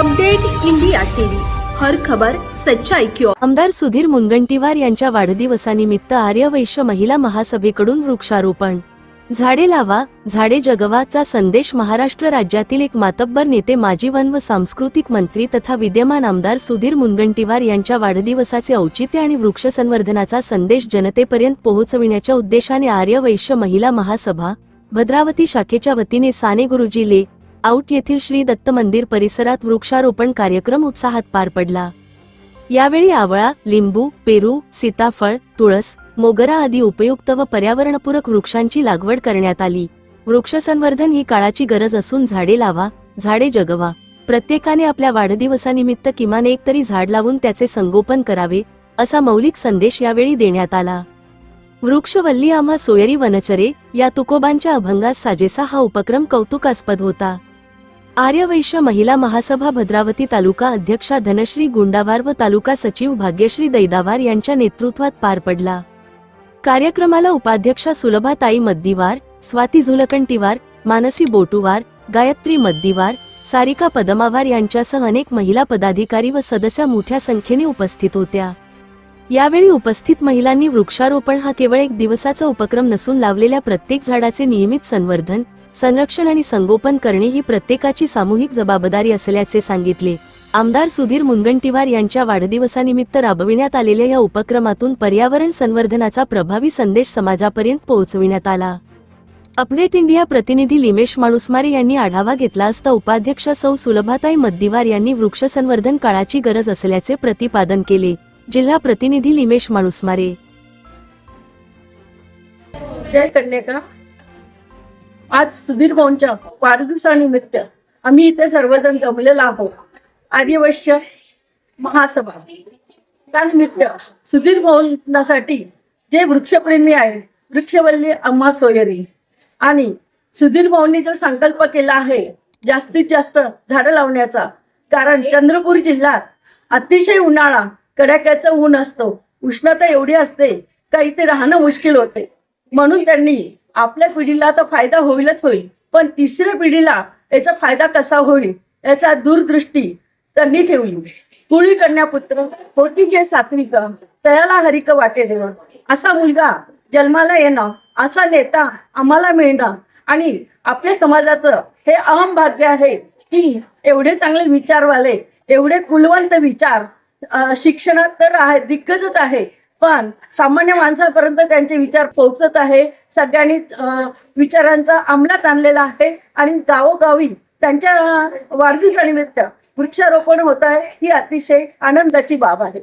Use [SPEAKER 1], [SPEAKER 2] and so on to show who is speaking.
[SPEAKER 1] Update India TV, हर खबर सच्चाई की ओर।
[SPEAKER 2] आमदार सुधीर मुनगंटीवार यांच्या वाढदिवसानिमित्त आर्य वैश्य महिला महासभेकडून वृक्षारोपण। झाडे लावा झाडे जगवाचा संदेश। महाराष्ट्र राज्यातील एक मातब्बर नेते, माजी वन व सांस्कृतिक मंत्री तथा विद्यमान आमदार सुधीर मुनगंटीवार यांच्या वाढदिवसाचे औचित्य आणि वृक्ष संवर्धनाचा संदेश जनतेपर्यंत पोहोचविण्याच्या उद्देशाने आर्य वैश्य महिला महासभा भद्रावती शाखेच्या वतीने साने गुरुजी ले आउट येथील श्री दत्त मंदिर परिसरात वृक्षारोपण कार्यक्रम उत्साहात पार पडला। यावेळी आवळा, लिंबू, पेरू, सीताफळ, तुळस, मोगरा आदी उपयुक्त व पर्यावरणपूरक वृक्षांची लागवड करण्यात आली। वृक्ष संवर्धन ही काळाची गरज असून झाडे लावा झाडे जगवा। प्रत्येकाने आपल्या वाढदिवसानिमित्त किमान एक तरी झाड लावून त्याचे संगोपन करावे, असा मौलिक संदेश यावेळी देण्यात आला। वृक्षवल्ली आम्हा सोयरी वनचरे या तुकोबांच्या अभंगास साजेसा हा उपक्रम कौतुकास्पद होता। आर्य वैश्य महिला महासभा भद्रावती तालुका अध्यक्षा धनश्री गुंडावार व तालुका सचिव भाग्यश्री दैदावार यांच्या नेतृत्वात पार पडला। कार्यक्रमाला उपाध्यक्षा सुलभाताई मद्दीवार, स्वाती झुलकंटीवार, मानसी बोटुवार, गायत्री मद्दीवार, सारिका पदमावार यांच्यासह अनेक महिला पदाधिकारी व सदस्य मोठ्या संख्येने उपस्थित होत्या। यावेळी उपस्थित महिलांनी वृक्षारोपण हा केवळ एक दिवसाचा उपक्रम नसून लावलेल्या प्रत्येक झाडाचे नियमित संवर्धन, संरक्षण आणि संगोपन करणे ही प्रत्येकाची सामूहिक जबाबदारी असल्याचे सांगितले। आमदार सुधीर मुनगंटीवार यांच्या वाढदिवसानिमित्त राबविण्यात आलेल्या या उपक्रमातून पर्यावरण संवर्धनाचा प्रभावी संदेश समाजापर्यंत पोहोचविण्यात आला। अपडेट इंडिया प्रतिनिधी लिमेश माणूसमारे यांनी आढावा घेतला असता उपाध्यक्ष सौ सुलभाताई मद्दीवार यांनी वृक्ष संवर्धन काळाची गरज असल्याचे प्रतिपादन केले। जिल्हा प्रतिनिधी लिमेश माणूसमारे।
[SPEAKER 3] जय कन्या। आज सुधीर भाऊंच्या वाढदिवसानिमित्त आम्ही इथे सर्वजण जमलेलो आहोत। आर्यवैश्य महासभा त्यानिमित्त सुधीर भाऊंसाठी जे वृक्षप्रेमी आहे, वृक्षवल्ली आम्हा सोयरी, आणि सुधीर भाऊंनी जो संकल्प केला आहे जास्तीत जास्त झाडं लावण्याचा, कारण चंद्रपूर जिल्ह्यात अतिशय उन्हाळा, कडाक्याचं ऊन असतो, उष्णता एवढी असते का इथे राहणं मुश्किल होते। म्हणून त्यांनी आपल्या पिढीला तर फायदा होईलच होईल, पण तिसऱ्या पिढीला याचा फायदा कसा होईल याचा दूरदृष्टी त्यांनी ठेवली। कुळी कन्या पुत्र होती जे सात्विक, तयाला हरिक वाटे देव, असा मुलगा जन्माला येणं, असा नेता आम्हाला मिळणं, आणि आपल्या समाजाचं हे अहम भाग्य आहे की एवढे चांगले विचारवाले, एवढे कुलवंत विचार, शिक्षणात तर आहे दिग्गजच आहे, पण सामान्य माणसापर्यंत त्यांचे विचार पोहोचत आहे। सगळ्यांनी विचारांचा अंमलात आणलेला आहे आणि गावोगावी त्यांच्या वाढदिवसानिमित्त वृक्षारोपण होत आहे, ही अतिशय आनंदाची बाब आहे।